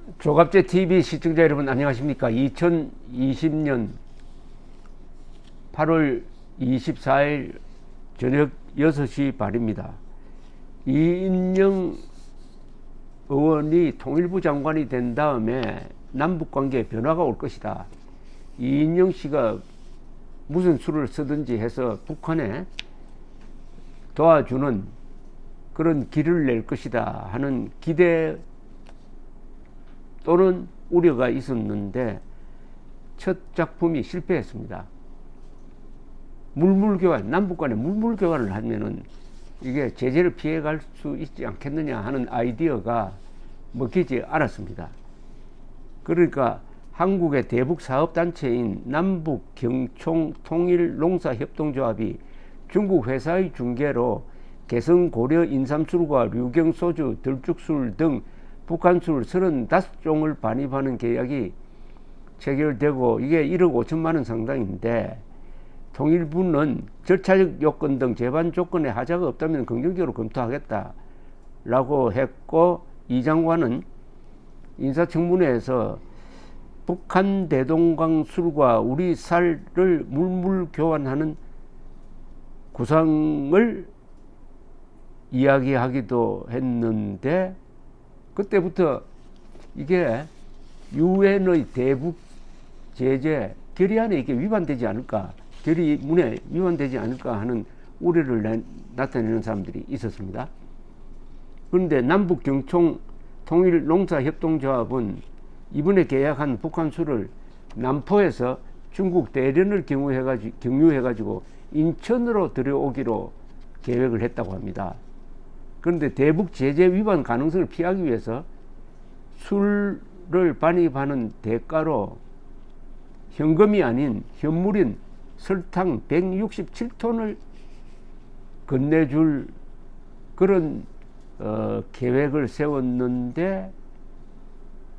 조갑제 TV 시청자 여러분 안녕하십니까? 2020년 8월 24일 저녁 6시 반입니다. 이인영 의원이 통일부 장관이 된 다음에 남북관계에 변화가 올 것이다. 이인영 씨가 무슨 수를 쓰든지 해서 북한에 도와주는 그런 길을 낼 것이다 하는 기대 또는 우려가 있었는데 첫 작품이 실패했습니다. 물물교환, 남북 간에 물물교환을 하면은 이게 제재를 피해갈 수 있지 않겠느냐 하는 아이디어가 먹히지 않았습니다. 그러니까 한국의 대북 사업단체인 남북경총통일농사협동조합이 중국 회사의 중개로 개성 고려 인삼술과 류경소주, 들쭉술 등 북한술 35종을 반입하는 계약이 체결되고 이게 1억 5천만 원 상당인데 통일부는 절차적 요건 등 제반 조건에 하자가 없다면 긍정적으로 검토하겠다라고 했고, 이 장관은 인사청문회에서 북한 대동강 술과 우리 살을 물물 교환하는 구상을 이야기하기도 했는데, 그때부터 이게 유엔의 대북 제재 결의안에 이게 위반되지 않을까, 결의문에 위반되지 않을까 하는 우려를 나타내는 사람들이 있었습니다. 그런데 남북경총 통일농사협동조합은 이번에 계약한 북한수를 남포에서 중국 대련을 경유해가지고 인천으로 들여오기로 계획을 했다고 합니다. 그런데 대북 제재 위반 가능성을 피하기 위해서 술을 반입하는 대가로 현금이 아닌 현물인 설탕 167톤을 건네줄 그런 계획을 세웠는데,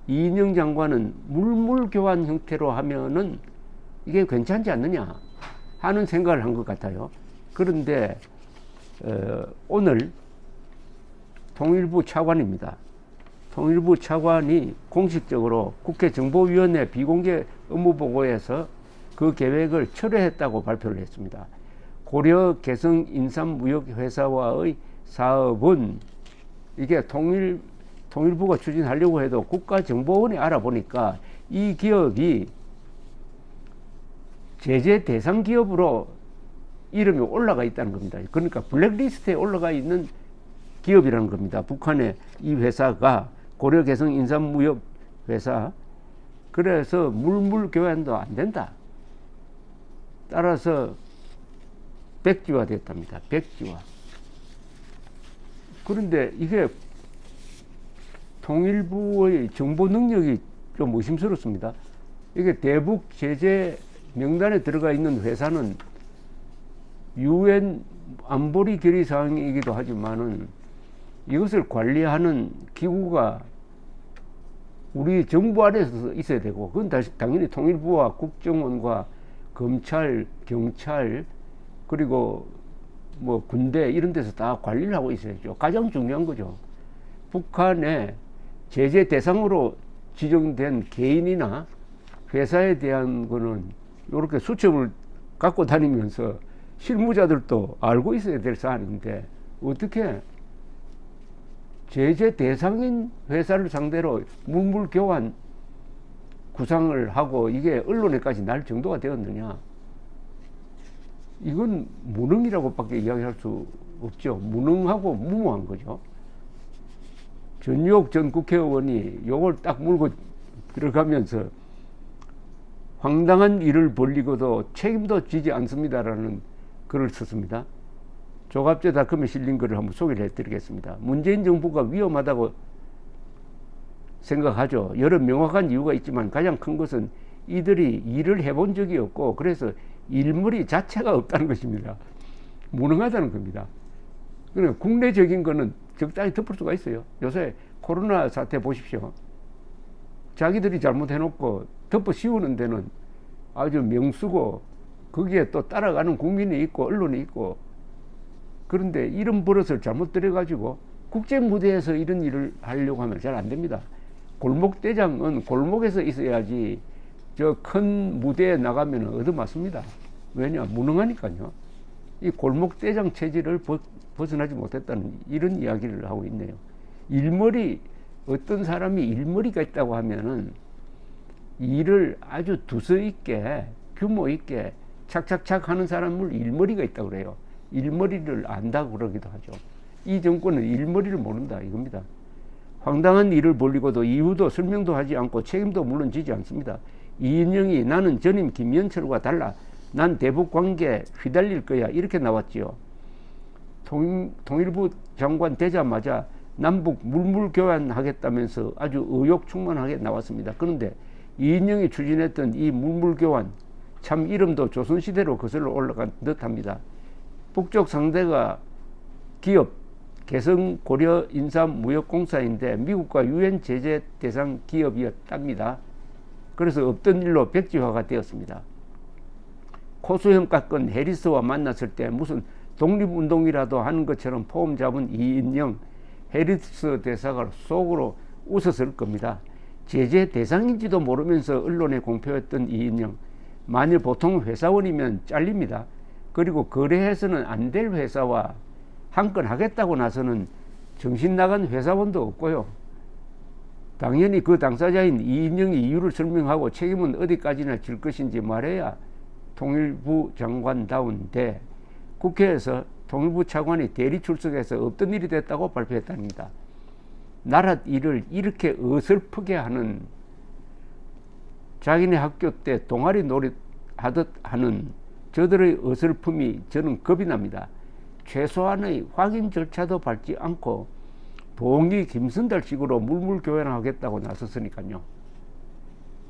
이인영 장관은 물물 교환 형태로 하면은 이게 괜찮지 않느냐 하는 생각을 한 것 같아요. 그런데 오늘 통일부 차관입니다. 통일부 차관이 공식적으로 국회 정보위원회 비공개 업무보고에서 그 계획을 철회했다고 발표를 했습니다. 고려 개성 인삼무역회사와의 사업은 이게 통일부가 추진하려고 해도 국가정보원이 알아보니까 이 기업이 제재 대상 기업으로 이름이 올라가 있다는 겁니다. 그러니까 블랙리스트에 올라가 있는 기업이라는 겁니다. 북한의 이 회사가 고려 개성 인삼무역 회사. 그래서 물물 교환도 안 된다. 따라서 백지화 됐답니다. 백지화. 그런데 이게 통일부의 정보 능력이 좀 의심스럽습니다. 이게 대북 제재 명단에 들어가 있는 회사는 유엔 안보리 결의 사항이기도 하지만은 이것을 관리하는 기구가 우리 정부 안에서 있어야 되고, 그건 당연히 통일부와 국정원과 검찰, 경찰, 그리고 뭐 군대 이런 데서 다 관리를 하고 있어야죠. 가장 중요한 거죠. 북한의 제재 대상으로 지정된 개인이나 회사에 대한 거는 이렇게 수첩을 갖고 다니면서 실무자들도 알고 있어야 될 사안인데, 어떻게 제재 대상인 회사를 상대로 물물 교환 구상을 하고 이게 언론에까지 날 정도가 되었느냐. 이건 무능이라고밖에 이야기할 수 없죠. 무능하고 무모한 거죠. 전유옥 전 국회의원이 요걸 딱 물고 들어가면서 황당한 일을 벌리고도 책임도 지지 않습니다라는 글을 썼습니다. 조갑제닷컴에 실린 글을 한번 소개를 해드리겠습니다. 문재인 정부가 위험하다고 생각하죠. 여러 명확한 이유가 있지만 가장 큰 것은 이들이 일을 해본 적이 없고 그래서 일머리 자체가 없다는 것입니다. 무능하다는 겁니다. 그러니까 국내적인 거는 적당히 덮을 수가 있어요. 요새 코로나 사태 보십시오. 자기들이 잘못해놓고 덮어 씌우는 데는 아주 명수고, 거기에 또 따라가는 국민이 있고 언론이 있고, 그런데 이런 버릇을 잘못 들여가지고 국제 무대에서 이런 일을 하려고 하면 잘 안 됩니다. 골목대장은 골목에서 있어야지 저 큰 무대에 나가면 얻어맞습니다. 왜냐? 무능하니까요. 이 골목대장 체질을 벗어나지 못했다는 이런 이야기를 하고 있네요. 일머리, 어떤 사람이 일머리가 있다고 하면은 일을 아주 두서 있게 규모 있게 착착착 하는 사람을 일머리가 있다고 그래요. 일머리를 안다고 그러기도 하죠. 이 정권은 일머리를 모른다 이겁니다. 황당한 일을 벌이고도 이유도 설명도 하지 않고 책임도 물론 지지 않습니다. 이인영이 나는 전임 김현철과 달라 난 대북 관계에 휘달릴 거야 이렇게 나왔지요. 통일부 장관 되자마자 남북 물물 교환하겠다면서 아주 의욕 충만하게 나왔습니다. 그런데 이인영이 추진했던 이 물물 교환 참 이름도 조선시대로 거슬러 올라간 듯합니다. 북쪽 상대가 기업 개성 고려 인삼무역공사인데 미국과 유엔 제재 대상 기업이었답니다. 그래서 없던 일로 백지화가 되었습니다. 코수염 깎은 해리스와 만났을 때 무슨 독립운동이라도 하는 것처럼 폼 잡은 이인영 해리스 대사가 속으로 웃었을 겁니다. 제재 대상인지도 모르면서 언론에 공표했던 이인영, 만일 보통 회사원이면 잘립니다. 그리고 거래해서는 안 될 회사와 한 건 하겠다고 나서는 정신 나간 회사원도 없고요. 당연히 그 당사자인 이인영이 이유를 설명하고 책임은 어디까지나 질 것인지 말해야 통일부 장관다운데 국회에서 통일부 차관이 대리 출석해서 없던 일이 됐다고 발표했답니다. 나라 일을 이렇게 어설프게 하는, 자기네 학교 때 동아리 놀이 하듯 하는 저들의 어설픔이 저는 겁이 납니다. 최소한의 확인 절차도 밟지 않고 봉기 김선달식으로 물물교환하겠다고 나섰으니까요.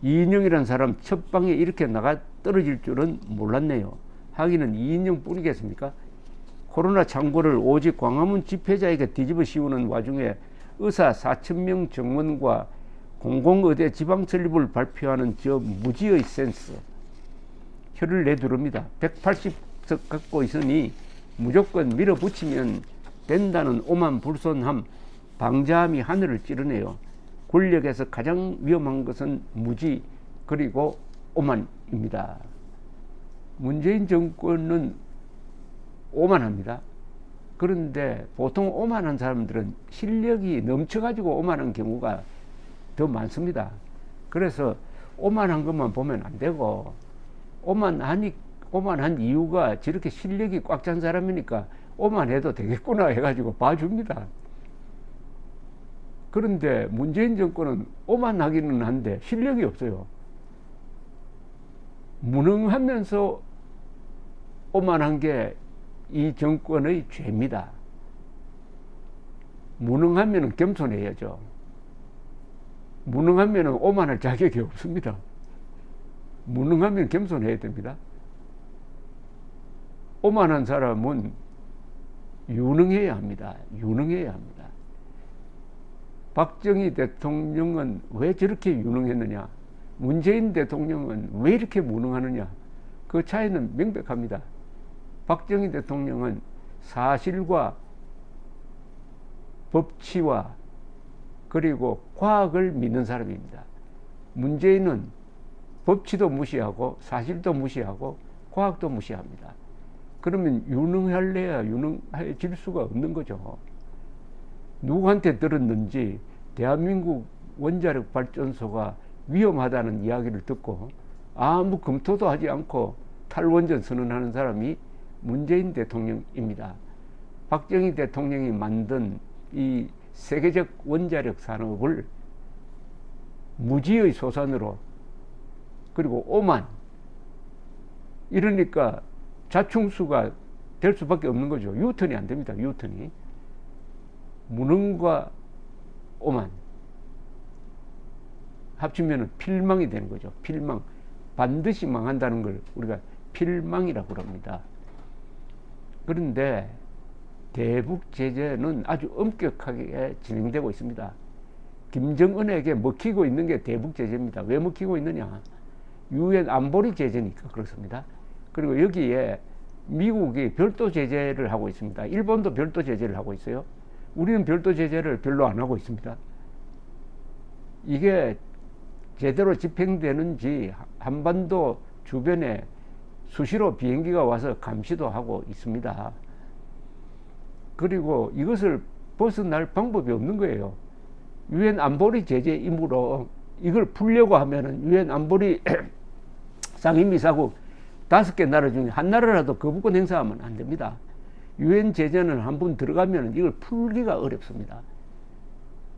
이인영이라는 사람 첫 방에 이렇게 나가 떨어질 줄은 몰랐네요. 하기는 이인영 뿐이겠습니까? 코로나 창고를 오직 광화문 집회자에게 뒤집어 씌우는 와중에 의사 4,000명 정원과 공공의대 지방 설립을 발표하는 저 무지의 센스. 혀를 내두릅니다. 180석 갖고 있으니 무조건 밀어붙이면 된다는 오만불손함, 방자함이 하늘을 찌르네요. 권력에서 가장 위험한 것은 무지 그리고 오만입니다. 문재인 정권은 오만합니다. 그런데 보통 오만한 사람들은 실력이 넘쳐가지고 오만한 경우가 더 많습니다. 그래서 오만한 것만 보면 안 되고, 오만한 이유가 저렇게 실력이 꽉 찬 사람이니까 오만해도 되겠구나 해가지고 봐줍니다. 그런데 문재인 정권은 오만하기는 한데 실력이 없어요. 무능하면서 오만한 게 이 정권의 죄입니다. 무능하면 겸손해야죠. 무능하면 오만할 자격이 없습니다. 무능하면 겸손해야 됩니다. 오만한 사람은 유능해야 합니다. 유능해야 합니다. 박정희 대통령은 왜 저렇게 유능했느냐? 문재인 대통령은 왜 이렇게 무능하느냐? 그 차이는 명백합니다. 박정희 대통령은 사실과 법치와 그리고 과학을 믿는 사람입니다. 문재인은 법치도 무시하고 사실도 무시하고 과학도 무시합니다. 그러면 유능할래야 유능해질 수가 없는 거죠. 누구한테 들었는지 대한민국 원자력 발전소가 위험하다는 이야기를 듣고 아무 검토도 하지 않고 탈원전 선언하는 사람이 문재인 대통령입니다. 박정희 대통령이 만든 이 세계적 원자력 산업을 무지의 소산으로, 그리고 오만, 이러니까 자충수가 될 수밖에 없는 거죠. 유턴이 안 됩니다. 유턴이. 무능과 오만 합치면 필망이 되는 거죠. 필망. 반드시 망한다는 걸 우리가 필망이라고 합니다. 그런데 대북 제재는 아주 엄격하게 진행되고 있습니다. 김정은에게 먹히고 있는 게 대북 제재입니다. 왜 먹히고 있느냐? 유엔 안보리 제재니까 그렇습니다. 그리고 여기에 미국이 별도 제재를 하고 있습니다. 일본도 별도 제재를 하고 있어요. 우리는 별도 제재를 별로 안 하고 있습니다. 이게 제대로 집행되는지 한반도 주변에 수시로 비행기가 와서 감시도 하고 있습니다. 그리고 이것을 벗어날 방법이 없는 거예요. 유엔 안보리 제재 임무로 이걸 풀려고 하면은 유엔 안보리 상임이사국 5개 나라 중에 한 나라라도 거부권 행사하면 안 됩니다. 유엔 제재는 한번 들어가면 이걸 풀기가 어렵습니다.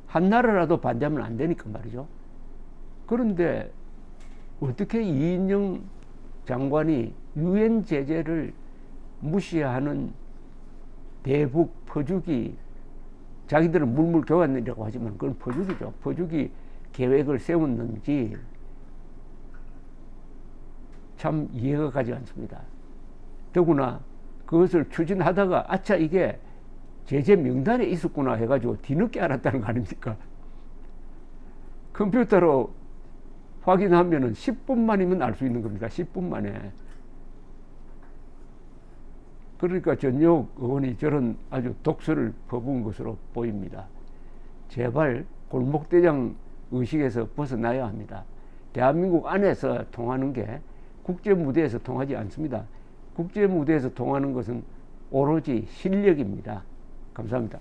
한 나라라도 반대하면 안 되니까 말이죠. 그런데 어떻게 이인영 장관이 유엔 제재를 무시하는 대북 퍼주기, 자기들은 물물교환이라고 하지만 그건 퍼주기죠. 퍼주기 계획을 세웠는지 참 이해가 가지 않습니다. 더구나 그것을 추진하다가 아차 이게 제재 명단에 있었구나 해가지고 뒤늦게 알았다는 거 아닙니까? 컴퓨터로 확인하면은 10분 만이면 알 수 있는 겁니다. 10분 만에. 그러니까 전역 의원이 저런 아주 독설을 퍼부은 것으로 보입니다. 제발 골목대장 의식에서 벗어나야 합니다. 대한민국 안에서 통하는 게 국제 무대에서 통하지 않습니다. 국제 무대에서 통하는 것은 오로지 실력입니다. 감사합니다.